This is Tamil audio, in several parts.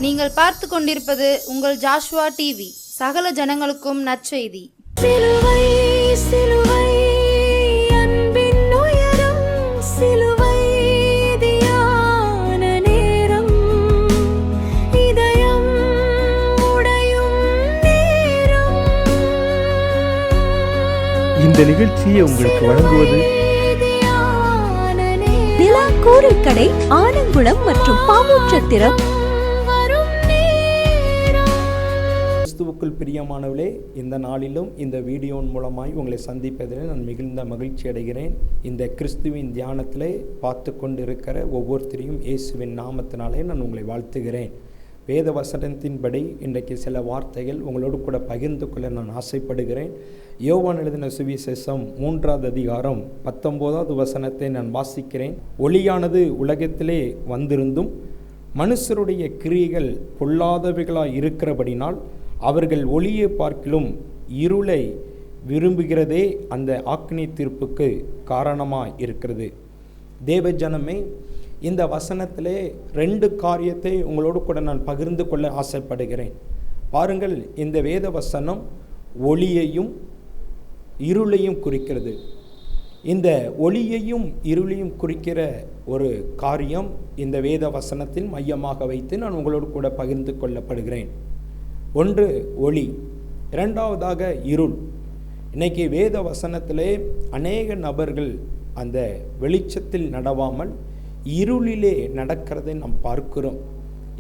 நீங்கள் பார்த்து கொண்டிருப்பது உங்கள் ஜாஷுவா டிவி. சகல ஜனங்களுக்கும் நற்செய்தி. சிலுவை சிலுவை அன்பின் உயரம், சிலுவை தியான நேரம், இதயம் உடையும் நேரம். இந்த நிகழ்ச்சியை உங்களுக்கு வழங்குவது நிலா கோரைக்கடை, ஆனங்குளம் மற்றும் பாவூற்றத்திரம். கிறிஸ்துவுக்குள் பிரியமானவர்களே, இந்த நாளிலும் இந்த வீடியோன் மூலமாய் உங்களை சந்திப்பதில் நான் மிகுந்த மகிழ்ச்சி அடைகிறேன். இந்த கிறிஸ்துவின் தியானத்திலே பார்த்து கொண்டிருக்கிற ஒவ்வொருத்தரையும் இயேசுவின் நாமத்தினாலே நான் உங்களை வாழ்த்துகிறேன். வேத வசனத்தின்படி இன்றைக்கு சில வார்த்தைகள் உங்களோடு கூட பகிர்ந்து கொள்ள நான் ஆசைப்படுகிறேன். யோவான் எழுதின சுவிசேஷம் 3வது அதிகாரம் 19வது வசனத்தை நான் வாசிக்கிறேன். ஒளியானது உலகத்திலே வந்திருந்தும் மனுஷருடைய கிரியைகள் பொல்லாதவைகளாய் இருக்கிறபடினால் அவர்கள் ஒளியை பார்க்கிலும் இருளை விரும்புகிறதே அந்த ஆக்கினை தீர்ப்புக்கு காரணமாக இருக்கிறது. தேவ ஜனமே, இந்த வசனத்திலே 2 காரியத்தை உங்களோடு கூட நான் பகிர்ந்து கொள்ள ஆசைப்படுகிறேன். பாருங்கள், இந்த வேத வசனம் ஒளியையும் இருளையும் குறிக்கிறது. இந்த ஒளியையும் இருளையும் குறிக்கிற ஒரு காரியம் இந்த வேத வசனத்தின் மையமாக வைத்து நான் உங்களோடு கூட பகிர்ந்து கொள்ளப்படுகிறேன். ஒன்று ஒளி, இரண்டாவதாக இருள். இன்னைக்கு வேத வசனத்திலே அநேக நபர்கள் அந்த வெளிச்சத்தில் நடவாமல் இருளிலே நடக்கிறதை நாம் பார்க்கிறோம்.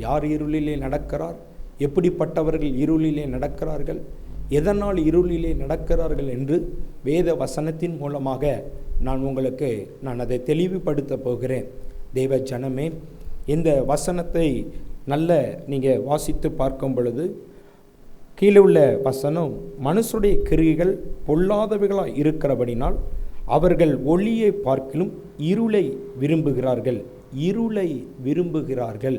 யார் இருளிலே நடக்கிறார்? எப்படிப்பட்டவர்கள் இருளிலே நடக்கிறார்கள்? எதனால் இருளிலே நடக்கிறார்கள் என்று வேத வசனத்தின் மூலமாக நான் அதை தெளிவுபடுத்த போகிறேன். தேவ ஜனமே, இந்த வசனத்தை நீங்கள் வாசித்து பார்க்கும் பொழுது கீழே உள்ள வசனம், மனுஷருடைய கிரியைகள் பொல்லாதவைகளாக இருக்கிறபடினால் அவர்கள் ஒளியை பார்க்கிலும் இருளை விரும்புகிறார்கள். இருளை விரும்புகிறார்கள்.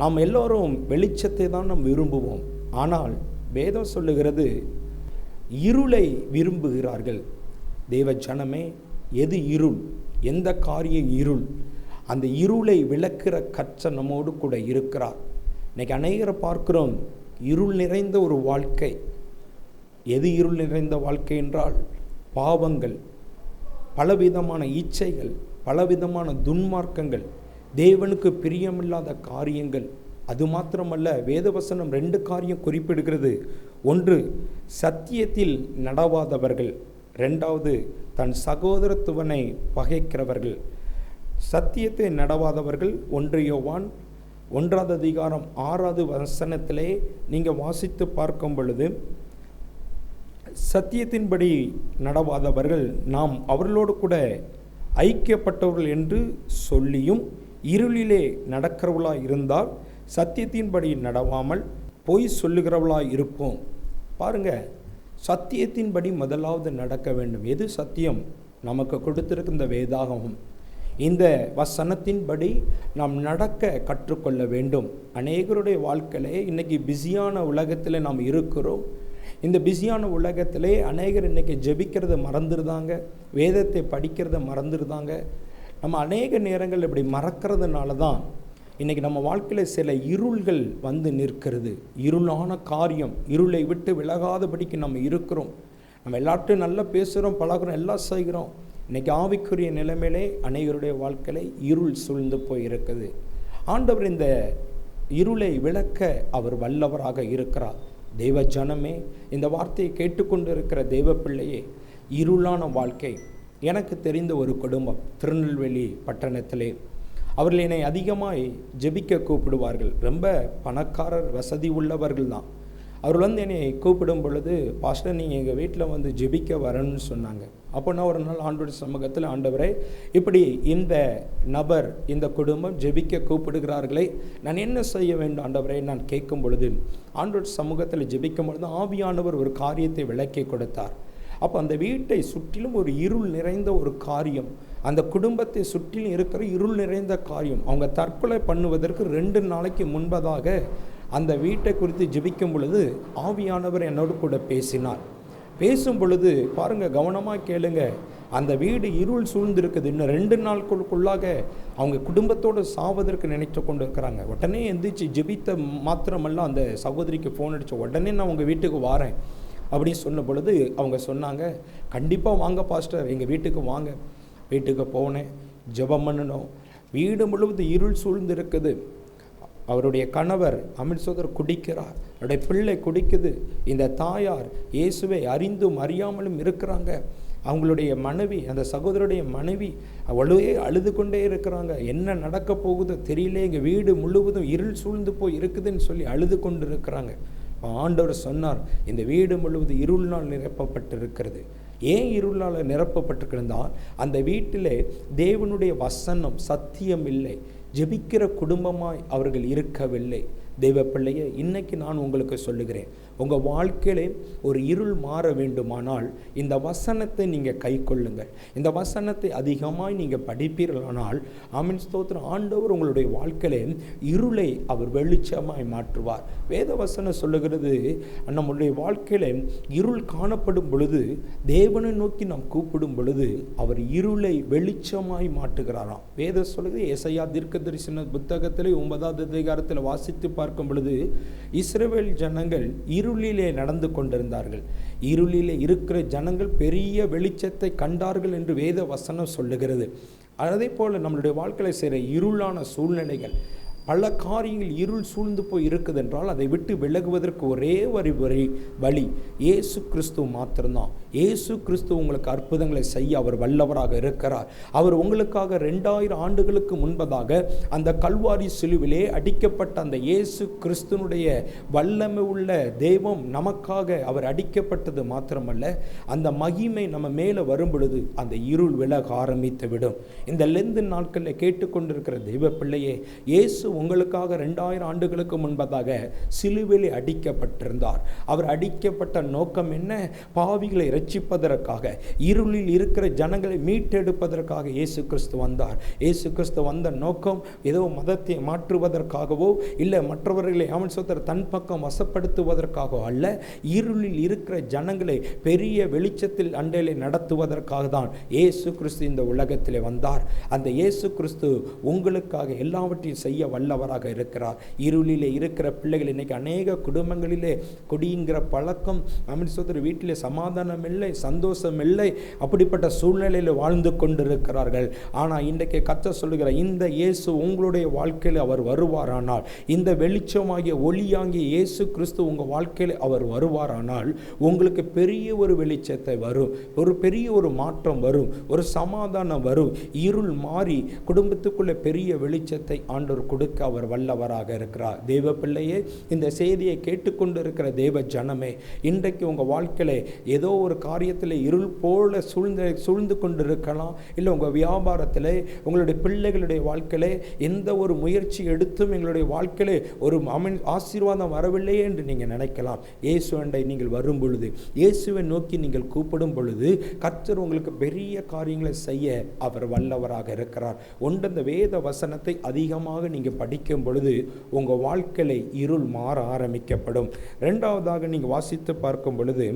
நாம் எல்லோரும் வெளிச்சத்தை தான் நாம் விரும்புவோம். ஆனால் வேதம் சொல்லுகிறது இருளை விரும்புகிறார்கள். தேவ ஜனமே, எது இருள்? எந்த காரியம் இருள்? அந்த இருளை விளக்குற கர்த்தர் நம்மோடு கூட இருக்கிறார். இன்னைக்கு அநேகரை பார்க்கிறோம், இருள் நிறைந்த ஒரு வாழ்க்கை. எது இருள் நிறைந்த வாழ்க்கை என்றால் பாவங்கள், பலவிதமான இச்சைகள், பலவிதமான துன்மார்க்கங்கள், தேவனுக்கு பிரியமில்லாத காரியங்கள். அது மாத்திரமல்ல, வேதவசனம் 2 காரியம் குறிப்பிடுகிறது. ஒன்று, சத்தியத்தில் நடவாதவர்கள். 2வது, தன் சகோதரத்துவனை பகைக்கிறவர்கள். சத்தியத்தை நடவாதவர்கள் 1 யோவான் 1வது அதிகாரம் 6வது வசனத்திலே நீங்கள் வாசித்து பார்க்கும் பொழுது, சத்தியத்தின்படி நடவாதவர்கள் நாம் அவர்களோடு கூட ஐக்கியப்பட்டவர்கள் என்று சொல்லியும் இருளிலே நடக்கிறவர்களாக இருந்தால் சத்தியத்தின்படி நடவாமல் பொய் சொல்லுகிறவர்களாக இருப்போம். பாருங்க, சத்தியத்தின்படி முதலாவது நடக்க வேண்டும். எது சத்தியம்? நமக்கு கொடுத்திருக்கிற இந்த வேதாகமம். இந்த வசனத்தின்படி நாம் நடக்க கற்றுக்கொள்ள வேண்டும். அநேகருடைய வாழ்க்கையிலே இன்னைக்கு பிஸியான உலகத்தில் நாம் இருக்கிறோம். இந்த பிஸியான உலகத்திலே அநேகர் இன்றைக்கி ஜெபிக்கிறத மறந்துடுதாங்க, வேதத்தை படிக்கிறத மறந்துடுதாங்க. நம்ம அநேக நேரங்கள் இப்படி மறக்கிறதுனால தான் இன்றைக்கி நம்ம வாழ்க்கையில் சில இருள்கள் வந்து நிற்கிறது. இருளான காரியம், இருளை விட்டு விலகாதபடிக்கு நம்ம இருக்கிறோம். நம்ம எல்லார்ட்டையும் நல்லா பேசுகிறோம், பழகிறோம், எல்லாம் செய்கிறோம். இன்றைக்கி ஆவிக்குரிய நிலைமையிலே அநேகருடைய வாழ்க்கையில் இருள் சூழ்ந்து போயிருக்குது. ஆண்டவர் இந்த இருளை விளக்க அவர் வல்லவராக இருக்கிறார். தெய்வ ஜனமே, இந்த வார்த்தையை கேட்டுக்கொண்டு இருக்கிற தெய்வ பிள்ளையே, இருளான வாழ்க்கை. எனக்கு தெரிந்த ஒரு குடும்பம் திருநெல்வேலி பட்டணத்திலே, அவர்கள் என்னை அதிகமாக ஜெபிக்க கூப்பிடுவார்கள். ரொம்ப பணக்காரர், வசதி உள்ளவர்கள் தான். அவர்கள் என்னை கூப்பிடும் பொழுது, பாஸ்டர் நீங்கள் எங்கள் வீட்டில் வந்து ஜெபிக்க வரணும்னு சொன்னாங்க. அப்போ நான் ஒரு நாள் ஆண்டவருடைய சமூகத்தில், ஆண்டவரே, இப்படி இந்த நபர், இந்த குடும்பம் ஜெபிக்க கூப்பிடுகிறார்களே, நான் என்ன செய்ய வேண்டும் ஆண்டவரே? நான் கேட்கும் பொழுது, ஆண்டவருடைய சமூகத்தில் ஜெபிக்கும் பொழுது ஆவியானவர் ஒரு காரியத்தை விளக்கி கொடுத்தார். அப்போ அந்த வீட்டை சுற்றிலும் ஒரு இருள் நிறைந்த ஒரு காரியம், அந்த குடும்பத்தை சுற்றிலும் இருக்கிற இருள் நிறைந்த காரியம். அவங்க தற்கொலை பண்ணுவதற்கு 2 நாளைக்கு முன்பதாக அந்த வீட்டை குறித்து ஜெபிக்கும் பொழுது ஆவியானவர் என்னோடு கூட பேசினார். பேசும் பொழுது பாருங்கள், கவனமாக கேளுங்க. அந்த வீடு இருள் சூழ்ந்திருக்குது. இன்னும் 2 நாட்களுக்குள்ளாக அவங்க குடும்பத்தோடு சாவதற்கு நினைத்து கொண்டு இருக்கிறாங்க. உடனே எந்திரிச்சு ஜெபித்த மாத்திரமல்ல, அந்த சகோதரிக்கு ஃபோன் அடித்த உடனே நான் உங்கள் வீட்டுக்கு வாரேன் அப்படின்னு சொன்ன பொழுது அவங்க சொன்னாங்க, கண்டிப்பாக வாங்க பாஸ்டர், எங்கள் வீட்டுக்கு வாங்க. வீட்டுக்கு போனேன், ஜெபம் பண்ணணும். வீடு முழுவதும் இருள் சூழ்ந்து இருக்குது. அவருடைய கணவர் அமிர்தசோதர் குடிக்கிறார், அவருடைய பிள்ளை குடிக்குது. இந்த தாயார் இயேசுவை அறிந்தும் அறியாமலும் இருக்கிறாங்க. அவங்களுடைய மனைவி, அந்த சகோதரருடைய மனைவி அவ்வளவே அழுது கொண்டே இருக்கிறாங்க. என்ன நடக்க போகுதோ தெரியல, எங்கள் வீடு முழுவதும் இருள் சூழ்ந்து போய் இருக்குதுன்னு சொல்லி அழுது கொண்டு இருக்கிறாங்க. ஆண்டவர் சொன்னார், இந்த வீடு முழுவதும் இருளினால் நிரப்பப்பட்டிருக்கிறது. ஏன் இருளால் நிரப்பப்பட்டிருந்தால், அந்த வீட்டிலே தேவனுடைய வசனம் சத்தியம் இல்லை, ஜெபிக்கிற குடும்பமாய் அவர்கள் இருக்கவில்லை. தெய்வ பிள்ளையே, இன்னைக்கு நான் உங்களுக்கு சொல்லுகிறேன், உங்கள் வாழ்க்கையிலே ஒரு இருள் மாற வேண்டுமானால் இந்த வசனத்தை நீங்கள் கை கொள்ளுங்கள். இந்த வசனத்தை அதிகமாய் நீங்கள் படிப்பீர்களானால், ஆமென் ஸ்தோத்திரம், ஆண்டவர் உங்களுடைய வாழ்க்கையிலே இருளை அவர் வெளிச்சமாய் மாற்றுவார். வேத வசனம் சொல்லுகிறது, நம்முடைய வாழ்க்கையில இருள் காணப்படும் பொழுது, தேவனை நோக்கி நாம் கூப்பிடும் பொழுது அவர் இருளை வெளிச்சமாய் மாற்றுகிறாராம். வேத சொல்லுகிறது, ஏசாயா தீர்க்கதரிசன புத்தகத்திலே 9வது அதிகாரத்தில் வாசித்து பார்க்கும் பொழுது, இஸ்ரவேல் ஜனங்கள் இருளிலே நடந்து கொண்டிருந்தார்கள். இருளிலே இருக்கிற ஜனங்கள் பெரிய வெளிச்சத்தை கண்டார்கள் என்று வேத வசனம் சொல்லுகிறது. அதே போல் நம்மளுடைய வாழ்க்கையில் செய்கிற இருளான சூழ்நிலைகள், பல காரியங்கள் இருள் சூழ்ந்து போய் இருக்குது என்றால், அதை விட்டு விலகுவதற்கு ஒரே ஒரு வழி இயேசு கிறிஸ்து மாத்திரம்தான். இயேசு கிறிஸ்து உங்களுக்கு அற்புதங்களை செய்ய அவர் வல்லவராக இருக்கிறார். அவர் உங்களுக்காக 2000 ஆண்டுகளுக்கு முன்பதாக அந்த கல்வாரி சிலுவிலே அடிக்கப்பட்ட அந்த இயேசு கிறிஸ்துனுடைய வல்லமை உள்ள தெய்வம் நமக்காக அவர் அடிக்கப்பட்டது மாத்திரமல்ல, அந்த மகிமை நம்ம மேலே வரும் பொழுது அந்த இருள் விலக ஆரம்பித்து விடும். இந்த லெந்து நாட்களில் கேட்டுக்கொண்டிருக்கிற தெய்வ பிள்ளையே, இயேசு உங்களுக்காக 2000 ஆண்டுகளுக்கு முன்பதாக சிலுவையில் அடிக்கப்பட்டிருந்தார். அவர் அடிக்கப்பட்ட நோக்கம் என்ன? பாவிகளை இரட்சிப்பதற்காக, இருளில் இருக்கிற ஜனங்களை மீட்டெடுப்பதற்காக இயேசு கிறிஸ்து வந்தார். இயேசு கிறிஸ்து வந்த நோக்கம் ஏதோ மதத்தை மாற்றுவதற்காகவோ இல்லை மற்றவர்களை தன் பக்கம் வசப்படுத்துவதற்காகவோ அல்ல. இருளில் இருக்கிற ஜனங்களை பெரிய வெளிச்சத்தில் அண்டையிலே நடத்துவதற்காக தான் இயேசு கிறிஸ்து இந்த உலகத்திலே வந்தார். அந்த இயேசு கிறிஸ்து உங்களுக்காக எல்லாவற்றையும் செய்ய வல்லவராக இருக்கிறார். இருளிலே இருக்கிற பிள்ளைகள், இன்னைக்கு அநேக குடும்பங்களிலே குடிங்கிற பழக்கம், அமிர்தசோதர் வீட்டிலே சமாதானம் இல்லை, சந்தோஷம் இல்லை, அப்படிப்பட்ட சூழ்நிலையில் வாழ்ந்து கொண்டிருக்கிறார்கள். ஆனால் இன்றைக்கு கர்த்தர் சொல்லுகிற இந்த இயேசு உங்களுடைய வாழ்க்கையில் அவர் வருவாரானால், இந்த வெளிச்சமாகிய ஒளியாகிய இயேசு கிறிஸ்து உங்கள் வாழ்க்கையில் அவர் வருவாரானால், உங்களுக்கு பெரிய ஒரு வெளிச்சத்தை வரும், ஒரு பெரிய ஒரு மாற்றம் வரும், ஒரு சமாதானம் வரும். இருள் மாறி குடும்பத்துக்குள்ள பெரிய வெளிச்சத்தை ஆண்டவர் கொடுக்க அவர் வல்லவராக இருக்கிறார். தேவ பிள்ளையே, இந்த செய்தியை கேட்டுக்கொண்டு இருக்கிற தேவ ஜனமே, இன்றைக்கு உங்கள் வாழ்க்கையில ஏதோ ஒரு காரியத்தில் இருள் போல சூழ்ந்து கொண்டு இருக்கலாம். இல்லை உங்கள் வியாபாரத்தில், உங்களுடைய பிள்ளைகளுடைய வாழ்க்கையில எந்த ஒரு முயற்சி எடுத்தும் எங்களுடைய வாழ்க்கையில ஒரு ஆசீர்வாதம் வரவில்லையே என்று நீங்கள் நினைக்கலாம். இயேசுவை நீங்கள் வரும் பொழுது, இயேசுவை நோக்கி நீங்கள் கூப்பிடும் பொழுது, கர்த்தர் உங்களுக்கு பெரிய காரியங்களை செய்ய அவர் வல்லவராக இருக்கிறார். ஒன்று, இந்த வேத வசனத்தை அதிகமாக நீங்கள் படிக்கும் பொழுது உங்கள் வாழ்க்கையில இருள் மாற ஆரம்பிக்கப்படும். இரண்டாவதாக நீங்கள் வாசித்து பார்க்கும் பொழுது,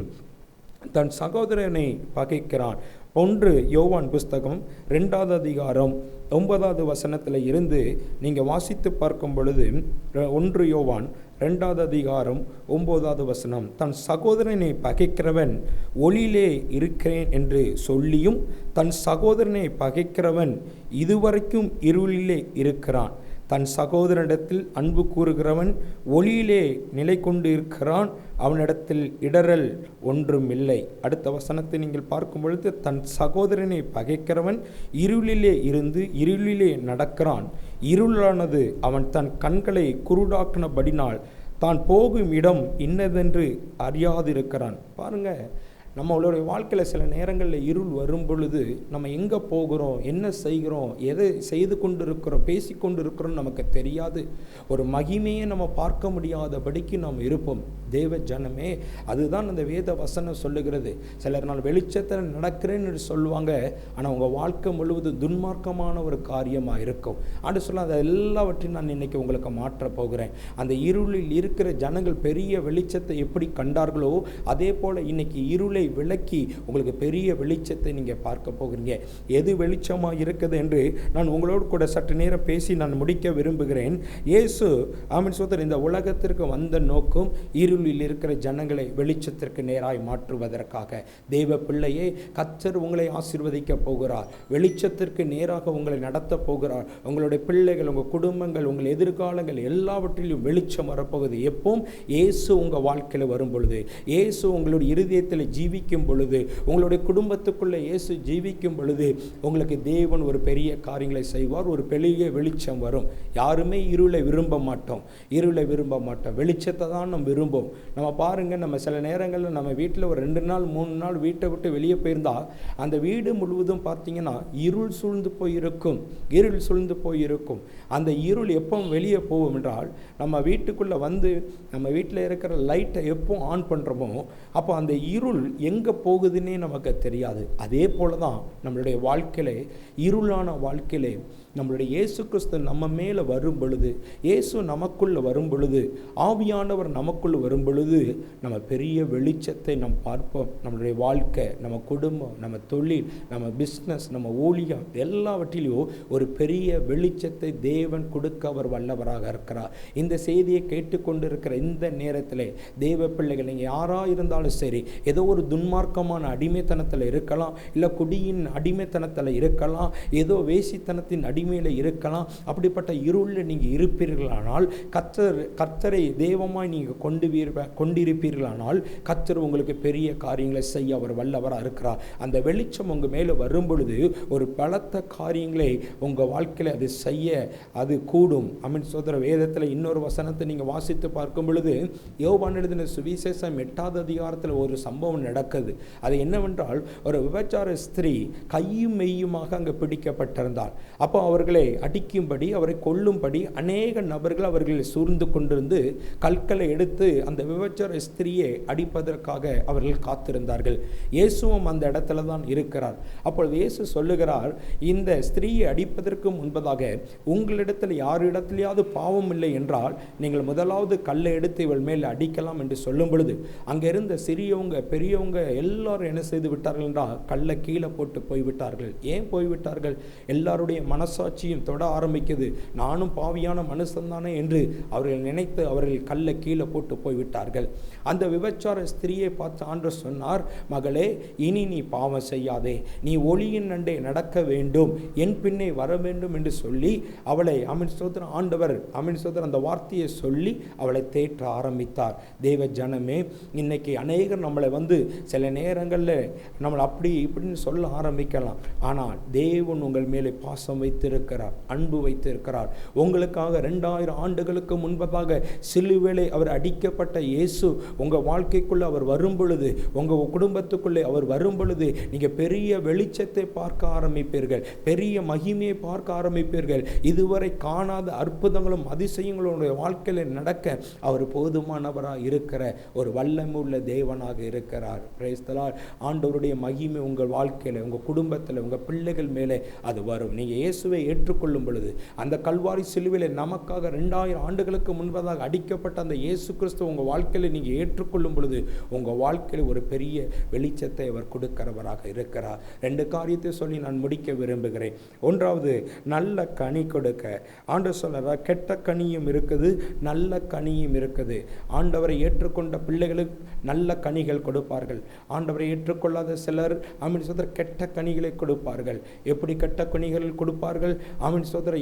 தன் சகோதரனை பகைக்கிறான். 1 யோவான் புஸ்தகம் 2வது அதிகாரம் 9வது வசனத்தில் இருந்து நீங்கள் வாசித்து பார்க்கும் பொழுது, 1 யோவான் 2வது அதிகாரம் 9வது வசனம், தன் சகோதரனை பகைக்கிறவன் ஒளியிலே இருக்கிறேன் என்று சொல்லியும், தன் சகோதரனை பகைக்கிறவன் இதுவரைக்கும் இருளிலே இருக்கிறான். தன் சகோதரனிடத்தில் அன்பு கூறுகிறவன் ஒளியிலே நிலை கொண்டு இருக்கிறான், அவனிடத்தில் இடரல் ஒன்றும் இல்லை. அடுத்த வசனத்தை நீங்கள் பார்க்கும் பொழுது, தன் சகோதரனை பகைக்கிறவன் இருளிலே இருந்து இருளிலே நடக்கிறான், இருளானது அவன் தன் கண்களை குருடாக்கினபடினால் தான் போகும் இடம் இன்னதென்று அறியாதிருக்கிறான். பாருங்க, நம்மளுடைய வாழ்க்கையில் சில நேரங்களில் இருள் வரும் பொழுது நம்ம எங்கே போகிறோம், என்ன செய்கிறோம், எதை செய்து கொண்டு இருக்கிறோம், பேசி கொண்டு இருக்கிறோம் நமக்கு தெரியாது. ஒரு மகிமையை நம்ம பார்க்க முடியாதபடிக்கு நாம் இருப்போம். தேவ ஜனமே, அதுதான் அந்த வேத வசனம் சொல்லுகிறது. சிலர் நான் வெளிச்சத்தில் நடக்கிறேன்னு சொல்லுவாங்க, ஆனால் உங்கள் வாழ்க்கை முழுவதும் துன்மார்க்கமான ஒரு காரியமாக இருக்கும். ஆண்டு சொல்ல அதை எல்லாவற்றையும் நான் இன்னைக்கு உங்களுக்கு மாற்ற போகிறேன். அந்த இருளில் இருக்கிற ஜனங்கள் பெரிய வெளிச்சத்தை எப்படி கண்டார்களோ அதே போல் இன்னைக்கு இருளை விளக்கி உங்களுக்கு பெரிய வெளிச்சத்தை நீங்கள் பார்க்க போகிறீங்க. எது வெளிச்சமாக இருக்குது என்று நான் உங்களோடு கூட சற்று நேரம் பேசி நான் முடிக்க விரும்புகிறேன். இயேசு ஆமென் சோதரர் இந்த உலகத்திற்கு வந்த நோக்கம் இருளில் இருக்கிற ஜனங்களை வெளிச்சத்திற்கு நேராய் மாற்றுவதற்காக. தேவ பிள்ளையே, கர்த்தர் உங்களை ஆசீர்வதிக்க போகிறார். வெளிச்சத்திற்கு நேராக உங்களை நடத்த போகிறார். உங்களுடைய பிள்ளைகள், உங்கள் குடும்பங்கள், உங்கள் எதிர்காலங்கள் எல்லாவற்றிலும் வெளிச்சம் வரப்போகுது. எப்பவும் இயேசு உங்கள் வாழ்க்கையில் வரும் பொழுது, இயேசு உங்களுடைய இருதயத்தில் ஜீவிக்கும் பொழுது, உங்களுடைய குடும்பத்துக்குள்ளே இயேசு ஜீவிக்கும் பொழுது உங்களுக்கு தேவன் ஒரு பெரிய காரியங்களை செய்வார். ஒரு பெரிய வெளிச்சம் வரும். யாருமே இருளை விரும்ப மாட்டோம், வெளிச்சத்தை தான் நம்ம விரும்பும். நம்ம பாருங்க, நம்ம சில நேரங்களில் நம்ம வீட்டில் ஒரு 2 நாள் 3 நாள் வீட்டை விட்டு வெளியே போயிருந்தால் அந்த வீடு முழுவதும் பார்த்தீங்கன்னா இருள் சூழ்ந்து போயிருக்கும். அந்த இருள் எப்போ வெளியே போகும் என்றால், நம்ம வீட்டுக்குள்ளே வந்து நம்ம வீட்டில் இருக்கிற லைட்டை எப்போ ஆன் பண்ணுறோமோ அப்போ அந்த இருள் எங்கே போகுதுன்னே நமக்கு தெரியாது. அதே போல தான் நம்மளுடைய வாழ்க்கையிலே, இருளான வாழ்க்கையிலே நம்மளுடைய இயேசு கிறிஸ்து நம்ம மேலே வரும் பொழுது, இயேசு நமக்குள்ளே வரும் பொழுது, ஆவியானவர் நமக்குள்ளே வரும் பொழுது நம்ம பெரிய வெளிச்சத்தை நாம் பார்ப்போம். நம்மளுடைய வாழ்க்கை, நம்ம குடும்பம், நம்ம தொழில், நம்ம பிஸ்னஸ், நம்ம ஊழியம் எல்லாவற்றிலையும் ஒரு பெரிய வெளிச்சத்தை தேவன் கொடுக்க அவர் வல்லவராக இருக்கிறார். இந்த செய்தியை கேட்டுக்கொண்டிருக்கிற இந்த நேரத்தில் தேவ பிள்ளைகள், நீங்கள் யாராக இருந்தாலும் சரி, ஏதோ ஒரு துன்மார்க்கமான அடிமைத்தனத்தில் இருக்கலாம், இல்லை குடியின் அடிமைத்தனத்தில் இருக்கலாம், ஏதோ வேசித்தனத்தின் அடிமையில் இருக்கலாம். அப்படிப்பட்ட இருளில் நீங்கள் இருப்பீர்களானால், கர்த்தரை தெய்வமாய் நீங்கள் கொண்டிருப்பீர்களானால் கர்த்தர் உங்களுக்கு பெரிய காரியங்களை செய்ய அவர் வல்லவராக இருக்கிறார். அந்த வெளிச்சம் உங்கள் மேலே வரும் பொழுது ஒரு பலத்த காரியங்களை உங்கள் வாழ்க்கையில் அது செய்ய அது கூடும். ஆமென் சகோதரர், வேதத்தில் இன்னொரு வசனத்தை நீங்கள் வாசித்து பார்க்கும் பொழுது, யோவான் எழுதின சுவிசேஷம் 8வது அதிகாரத்தில் ஒரு சம்பவம் நடக்குது. அது என்னவென்றால், ஒரு விபச்சார ஸ்திரீ கையும் மெய்யுமாக அங்கே பிடிக்கப்பட்டிருந்தாள். அப்போ அவர்களை அடிக்கும்படி, அவரை கொல்லும்படி அநேக நபர்கள் அவர்களை சூழ்ந்து கொண்டிருந்து கற்களை எடுத்து அந்த விபச்சார ஸ்திரியை அடிப்பதற்காக அவர்கள் காத்திருந்தார்கள். இயேசுவும் அந்த இடத்துல தான் இருக்கிறார். அப்பொழுது இயேசு சொல்லுகிறார், இந்த ஸ்திரியை அடிப்பதற்கு முன்பதாக உங்களிடத்தில் யாரிடத்திலேயாவது பாவம் இல்லை என்றால் நீங்கள் முதலாவது கல்லை எடுத்து இவள் மேல் அடிக்கலாம் என்று சொல்லும் பொழுது, அங்கே இருந்த சிறியவங்க பெரியவங்க எல்லாரும் என்ன செய்து விட்டார்கள் என்றால் கல்லை கீழே போட்டு போய்விட்டார்கள். ஏன் போய்விட்டார்கள்? எல்லாருடைய மனசாட்சியும் தொட ஆரம்பிக்குது. நானும் பாவியான மனுஷன்தானே என்று அவர்கள் நினைத்து அவர்கள் கல்லை கீழே போட்டு போய்விட்டார்கள். அந்த விபச்சார ஸ்திரியை பார்த்து ஆண்டவர் சொன்னார், மகளே, இனி நீ பாவம் செய்யாதே, நீ ஒளியின் நண்டே நடக்க வேண்டும், என் பின்னே வர வேண்டும் என்று சொல்லி அவளை ஆண்டவர் அந்த வார்த்தையை சொல்லி அவளை தேற்ற ஆரம்பித்தார். தேவ ஜனமே, இன்னைக்கு அநேகர் நம்மளை வந்து சில நேரங்களில் நம்மளை அப்படி இப்படின்னு சொல்ல ஆரம்பிக்கலாம். ஆனால் தேவன் உங்கள் மேலே பாசம் வைத்திருக்கிறார், அன்பு வைத்திருக்கிறார். உங்களுக்காக 2000 ஆண்டுகளுக்கு முன்பதாக சிலுவையிலே அவர் அடிக்கப்பட்ட இயேசு உங்கள் வாழ்க்கைக்குள்ளே அவர் வரும் பொழுது, உங்கள் குடும்பத்துக்குள்ளே அவர் வரும் பொழுது நீங்கள் பெரிய வெளிச்சத்தை பார்க்க ஆரம்பிப்பீர்கள், பெரிய மகிமையை பார்க்க ஆரம்பிப்பீர்கள். இதுவரை காணாத அற்புதங்களும் அதிசயங்களும் உங்களுடைய வாழ்க்கையில் நடக்க அவர் போதுமானவராக இருக்கிற ஒரு வல்லமுள்ள தேவனாக இருக்கிறார். Praise the Lord. ஆண்டவருடைய மகிமை உங்கள் வாழ்க்கையில், உங்கள் குடும்பத்தில், உங்கள் பிள்ளைகள் மேலே அது வரும். நீங்கள் இயேசுவை ஏற்றுக்கொள்ளும் பொழுது, அந்த கல்வாரி சிலுவையில் நமக்காக 2000 ஆண்டுகளுக்கு முன்பதாக அடிக்கப்பட்ட அந்த இயேசு கிறிஸ்து உங்கள் வாழ்க்கையில் நீங்கள் ஏற்றுக்கொள்ளும் பொழுது உங்கள் வாழ்க்கையில் ஒரு பெரிய வெளிச்சத்தை அவர் கொடுக்கிறவராக இருக்கிறார். 2 காரியத்தை சொல்லி நான் முடிக்க விரும்புகிறேன். ஒன்றாவது, நல்ல கனி கொடுக்க. ஆண்டவர் சொல்றார், கெட்ட கனியும் இருக்குது, நல்ல கனியும் இருக்குது. ஆண்டவரை ஏற்றுக்கொண்ட பிள்ளைகளுக்கு நல்ல கனிகள் கொடுப்பார்கள். ஆண்டவரை ஏற்றுக்கொள்ளாத சிலர் கெட்ட கனிகளை கொடுப்பார்கள். எப்படி கெட்ட கனிகள் கொடுப்பார்கள்?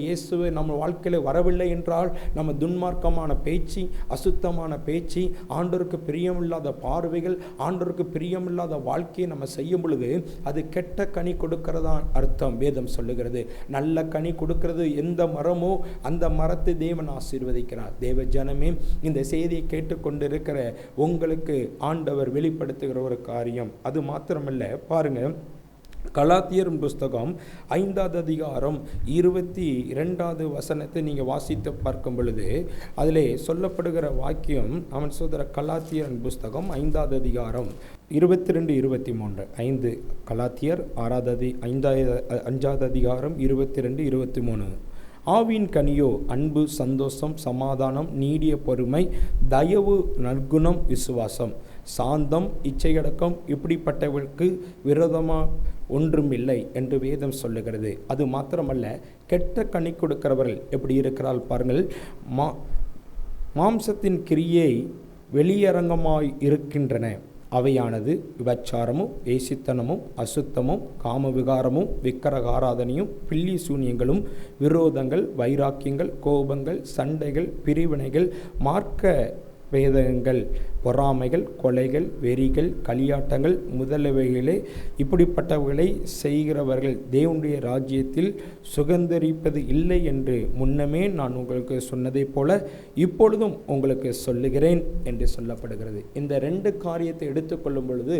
இயேசுவை நம்ம வாழ்க்கையில் வரவில்லை என்றால் நம்ம துன்மார்க்கமான பேச்சு, அசுத்தமான பேச்சு, ஆண்டவருக்கு பிரியமில்லாத பார்வைகள், ஆண்டவருக்கு பிரியமில்லாத வாழ்க்கையை நம்ம செய்யும் பொழுது அது கெட்ட கனி கொடுக்கிறதா அர்த்தம். வேதம் சொல்லுகிறது, நல்ல கனி கொடுக்கிறது எந்த மரமோ அந்த மரத்தை தேவன் ஆசீர்வதிக்கிறார். தேவ ஜனமே, இந்த செய்தியை கேட்டுக்கொண்டிருக்கிற உங்களுக்கு ஆண்டவர் வெளிப்படுத்துகிற ஒரு காரியம். அது மாத்திரமல்ல, பாருங்க, கலாத்தியர் புஸ்தகம் 5வது அதிகாரம் 22வது வசனத்தை நீங்கள் வாசித்து பார்க்கும் பொழுது அதிலே சொல்லப்படுகிற வாக்கியம், அவன் சொல்கிற கலாத்தியர் புஸ்தகம் 5வது அதிகாரம் 22-23 5 கலாத்தியர் 5வது அதிகாரம் 22-23. ஆவியின் கனியோ அன்பு, சந்தோஷம், சமாதானம், நீடிய பொறுமை, தயவு, நற்குணம், விசுவாசம், சாந்தம், இச்சையடக்கம், இப்படிப்பட்டவர்களுக்கு விரோதமாக ஒன்றுமில்லை என்று வேதம் சொல்லுகிறது. அது மாத்திரமல்ல, கெட்ட கனி கொடுக்கிறவர்கள் எப்படி இருக்கிறாள் பாருங்கள். மாம்சத்தின் கிரியை வெளியரங்கமாய் இருக்கின்றன. அவையானது விபச்சாரமும், வேசித்தனமும், அசுத்தமும், காம விகாரமும், விக்கிரகாராதனையும், பில்லி சூனியங்களும், விரோதங்கள், வைராக்கியங்கள், கோபங்கள், சண்டைகள், பிரிவினைகள், மார்க்க வேதங்கள், பொறாமைகள், கொலைகள், வெறிகள், களியாட்டங்கள் முதலவைகளே. இப்படிப்பட்டவர்களை செய்கிறவர்கள் தேவனுடைய ராஜ்யத்தில் சுதந்தரிப்பது இல்லை என்று முன்னமே நான் உங்களுக்கு சொன்னதைப் போல இப்பொழுதும் உங்களுக்கு சொல்லுகிறேன் என்று சொல்லப்படுகிறது. இந்த 2 காரியத்தை எடுத்துக்கொள்ளும் பொழுது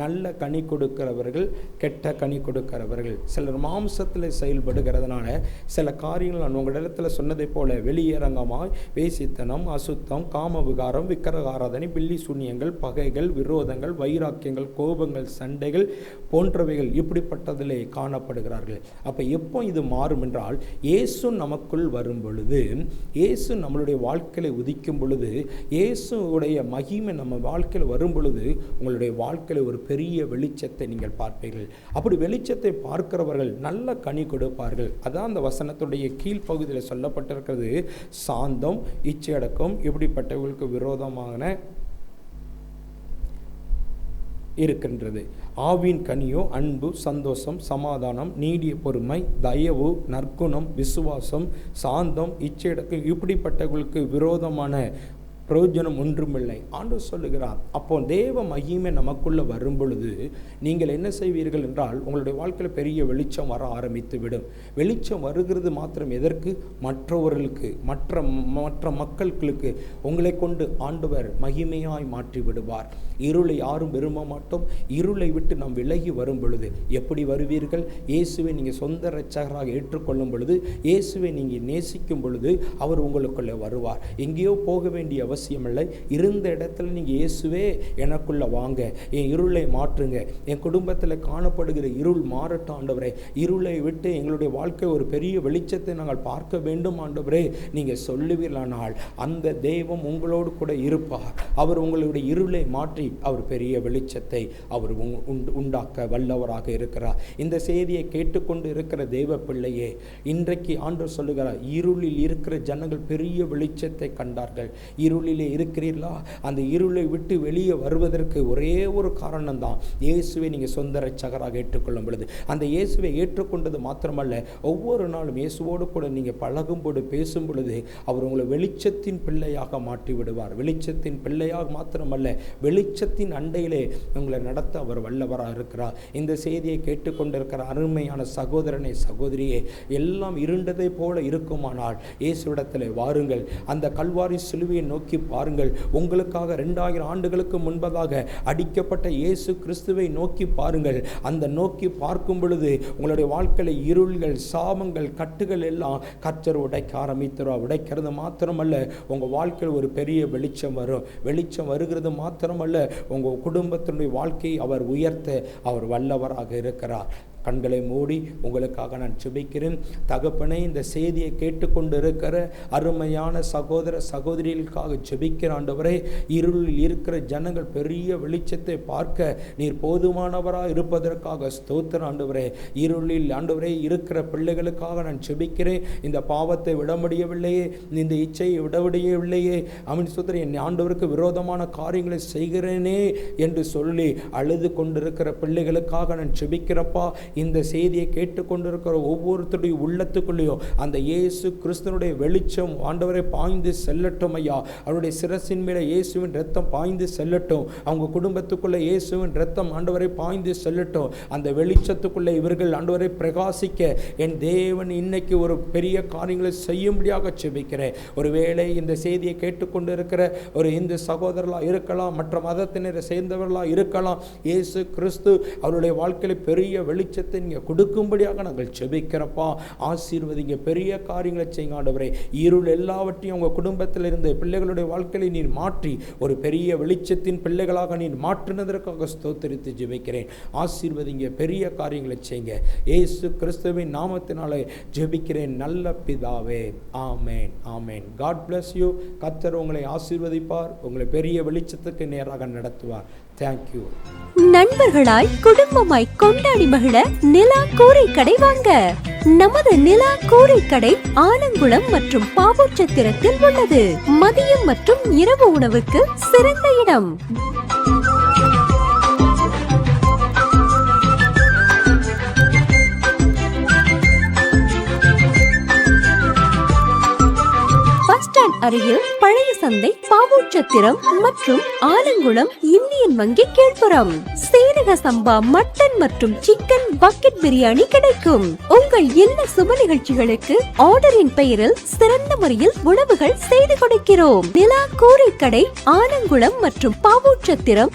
நல்ல கனி கொடுக்கிறவர்கள், கெட்ட கனி கொடுக்கிறவர்கள். சிலர் மாம்சத்தில் செயல்படுகிறதுனால சில காரியங்கள் நான் உங்களிடத்தில் சொன்னதைப் போல வெளியரங்கமாய் வேசித்தனம், அசுத்தம், காம விகாரம், விக்கிரகாராதனை, பில்லி சூனியங்கள், பகைகள், விரோதங்கள், வைராக்கியங்கள், கோபங்கள், சண்டைகள் போன்றவைகள் இப்படிப்பட்டதிலே காணப்படுகிறார்கள். அப்போ எப்போ இது மாறும் என்றால், இயேசு நமக்குள் வரும் பொழுது, இயேசு நம்மளுடைய வாழ்க்கையில் உதிக்கும் பொழுது, இயேசுடைய மகிமை நம்ம வாழ்க்கையில் வரும் பொழுது உங்களுடைய வாழ்க்கையில் ஒரு பெரிய வெளிச்சத்தை நீங்கள் பார்ப்பீர்கள். அப்படி வெளிச்சத்தை பார்க்கிறவர்கள் நல்ல கனி கொடுப்பார்கள். அதான் அந்த வசனத்துடைய கீழ்ப்பகுதியில் சொல்லப்பட்டிருக்கிறது. சாந்தம், இச்சையடக்கம், இப்படிப்பட்டவர்களுக்கு விரோதமான இருக்கின்றது. ஆவின் கனியோ அன்பு, சந்தோஷம், சமாதானம், நீடிய பொறுமை, தயவு, நற்குணம், விசுவாசம், சாந்தம், இச்சையடக்கம், இப்படிப்பட்டவர்களுக்கு விரோதமான பிரயோஜனம் ஒன்றுமில்லை ஆண்டவர் சொல்லுகிறார். அப்போ தேவ மகிமை நமக்குள்ளே வரும் பொழுது நீங்கள் என்ன செய்வீர்கள் என்றால், உங்களுடைய வாழ்க்கையில் பெரிய வெளிச்சம் வர ஆரம்பித்து விடும். வெளிச்சம் வருகிறது மாத்திரம் எதற்கு? மற்றவர்களுக்கு, மற்ற மக்களுக்கு உங்களை கொண்டு ஆண்டவர் மகிமையாய் மாற்றி விடுவார். இருளை யாரும் விரும்ப மாட்டோம். இருளை விட்டு நாம் விலகி வரும் பொழுது எப்படி வருவீர்கள்? இயேசுவை நீங்கள் சொந்த இரட்சகராக ஏற்றுக்கொள்ளும் பொழுது, இயேசுவை நீங்கள் நேசிக்கும் பொழுது அவர் உங்களுக்குள்ளே வருவார். எங்கேயோ போக வேண்டிய அவசியமில்லை. இருந்த இடத்துல நீங்கள் இயேசுவே எனக்குள்ள வாங்க, என் இருளை மாற்றுங்க, என் குடும்பத்தில் காணப்படுகிற இருள் மாறட்டும் ஆண்டவரே, இருளை விட்டு எங்களுடைய வாழ்க்கை ஒரு பெரிய வெளிச்சத்தை நாங்கள் பார்க்க வேண்டும் ஆண்டவரே நீங்கள் சொல்லுவீர்களானால் அந்த தெய்வம் உங்களோடு கூட இருப்பார். அவர் உங்களுடைய இருளை மாற்றி அவர் பெரிய வெளிச்சத்தை அவர் உண்டாக்க வல்லவராக இருக்கிறார். இந்த செய்தியை கேட்டுக்கொண்டு இருக்கிற தெய்வ பிள்ளையே, இன்றைக்கு ஆண்டவர் சொல்லுகிறார், இருளில் இருக்கிற ஜனங்கள் பெரிய வெளிச்சத்தை கண்டார்கள். இருளிலே இருக்கிறீர்களா? அந்த இருளை விட்டு வெளியே வருவதற்கு ஒரே ஒரு காரணம் தான், இயேசுவை நீங்கள் சொந்த இரட்சகராக ஏற்றுக்கொள்ளும் பொழுது. அந்த இயேசுவை ஏற்றுக்கொண்டது மாத்திரமல்ல, ஒவ்வொரு நாளும் இயேசுவோடு கூட நீங்கள் பழகும் பொழுது, பேசும் பொழுது அவர் உங்களை வெளிச்சத்தின் பிள்ளையாக மாற்றி விடுவார். வெளிச்சத்தின் பிள்ளையாக மாத்திரமல்ல, வெளிச்சத்தின் அண்டையிலே உங்களை நடத்த அவர் வல்லவராக இருக்கிறார். இந்த செய்தியை கேட்டுக்கொண்டிருக்கிற அருமையான சகோதரனே, சகோதரியே, எல்லாம் இருண்டதை போல இருக்குமானால் இயேசுவிடத்தில் வாருங்கள். அந்த கல்வாரி சிலுவையை நோக்கி பாருங்கள். உங்களுக்காக 2000 ஆண்டுகளுக்கு முன்பதாக அடிக்கப்பட்ட இயேசு கிறிஸ்துவை நோக்கி பாருங்கள். அந்த நோக்கி பார்க்கும் பொழுது உங்களுடைய வாழ்க்கையில் இருள்கள், சாபங்கள், கட்டுகள் எல்லாம் கர்த்தர் உடைக்க ஆரம்பித்துருவார். உடைக்கிறது மாத்திரமல்ல, உங்கள் வாழ்க்கையில் ஒரு பெரிய வெளிச்சம் வரும். வெளிச்சம் வருகிறது மாத்திரமல்ல, உங்கள் குடும்பத்தினுடைய வாழ்க்கையை அவர் உயர்த்த அவர் வல்லவராக இருக்கிறார். கண்களை மூடி உங்களுக்காக நான் ஜெபிக்கிறேன். தகப்பனே, இந்த செய்தியை கேட்டுக்கொண்டு இருக்கிற அருமையான சகோதர சகோதரிகளுக்காக ஜெபிக்கிற ஆண்டவரே, இருளில் இருக்கிற ஜனங்கள் பெரிய வெளிச்சத்தை பார்க்க நீர் போதுமானவராக இருப்பதற்காக ஸ்தோத்திரம் ஆண்டவரே. இருளில் ஆண்டவரே இருக்கிற பிள்ளைகளுக்காக நான் ஜெபிக்கிறேன். இந்த பாவத்தை விட முடியவில்லையே, இந்த இச்சையை விட முடியவில்லையே, அவன் ஸ்தோத்திரம், என் ஆண்டவருக்கு விரோதமான காரியங்களை செய்கிறேனே என்று சொல்லி அழுது கொண்டிருக்கிற பிள்ளைகளுக்காக நான் ஜெபிக்கிறப்பா. இந்த செய்தியை கேட்டுக்கொண்டிருக்கிற ஒவ்வொருத்தருடைய உள்ளத்துக்குள்ளேயும் அந்த இயேசு கிறிஸ்துவனுடைய வெளிச்சம் ஆண்டவரை பாய்ந்து செல்லட்டும் ஐயா. அவருடைய சிரசின் மேலே இயேசுவின் ரத்தம் பாய்ந்து செல்லட்டும். அவங்க குடும்பத்துக்குள்ளே இயேசுவின் ரத்தம் ஆண்டவரை பாய்ந்து செல்லட்டும். அந்த வெளிச்சத்துக்குள்ளே இவர்கள் ஆண்டவரை பிரகாசிக்க என் தேவன் இன்னைக்கு ஒரு பெரிய காரியங்களை செய்யும்படியாக ஜெபிக்கிறேன். ஒருவேளை இந்த செய்தியை கேட்டுக்கொண்டு இருக்கிற ஒரு இந்து சகோதரர்களாக இருக்கலாம், மற்ற மதத்தினரை சேர்ந்தவர்களாக இருக்கலாம், இயேசு கிறிஸ்து அவருடைய வாழ்க்கையில் பெரிய வெளிச்சத்தை வெளிச்சத்தை நீங்கள் கொடுக்கும்படியாக நாங்கள் ஜெபிக்கிறப்பா. ஆசீர்வதிங்க, பெரிய காரியங்களை செய்யுங்க ஆண்டவரே. இருள் எல்லாவற்றையும் உங்கள் குடும்பத்தில் இருந்த பிள்ளைகளுடைய வாழ்க்கையை நீர் மாற்றி ஒரு பெரிய வெளிச்சத்தின் பிள்ளைகளாக நீர் மாற்றினதற்காக ஸ்தோத்திரித்து ஜெபிக்கிறேன். ஆசீர்வதிங்க, பெரிய காரியங்களை செய்யுங்க. இயேசு கிறிஸ்துவின் நாமத்தினாலே ஜெபிக்கிறேன் நல்ல பிதாவே. ஆமேன், ஆமேன். God bless you. கர்த்தர் உங்களை ஆசீர்வதிப்பார், உங்களை பெரிய வெளிச்சத்துக்கு நேராக நடத்துவார். தேங்க்யூ. நண்பர்களாய் குடும்பமாய் கொண்டாடி மகிழ நிலா கூரை கடை வாங்க. நமது நிலா கூரை கடை ஆலங்குளம் மற்றும் பாவூர்சத்திரத்தில் உள்ளது. மதியம் மற்றும் இரவு உணவுக்கு சிறந்த இடம். அருகில் பழைய சந்தை, பாவூர்சத்திரம் மற்றும் ஆலங்குளம் இந்தியன் வங்கி கீழ்ப்புறம். சீரக சம்பா மட்டன் மற்றும் சிக்கன் பக்கெட் பிரியாணி கிடைக்கும். உங்கள் இல்ல சுப நிகழ்ச்சிகளுக்கு ஆர்டரின் பெயரில் சிறந்த முறையில் உணவுகள் செய்து கொடுக்கிறோம். நிலா கூரை கடை ஆலங்குளம் மற்றும் பாவூர்சத்திரம்.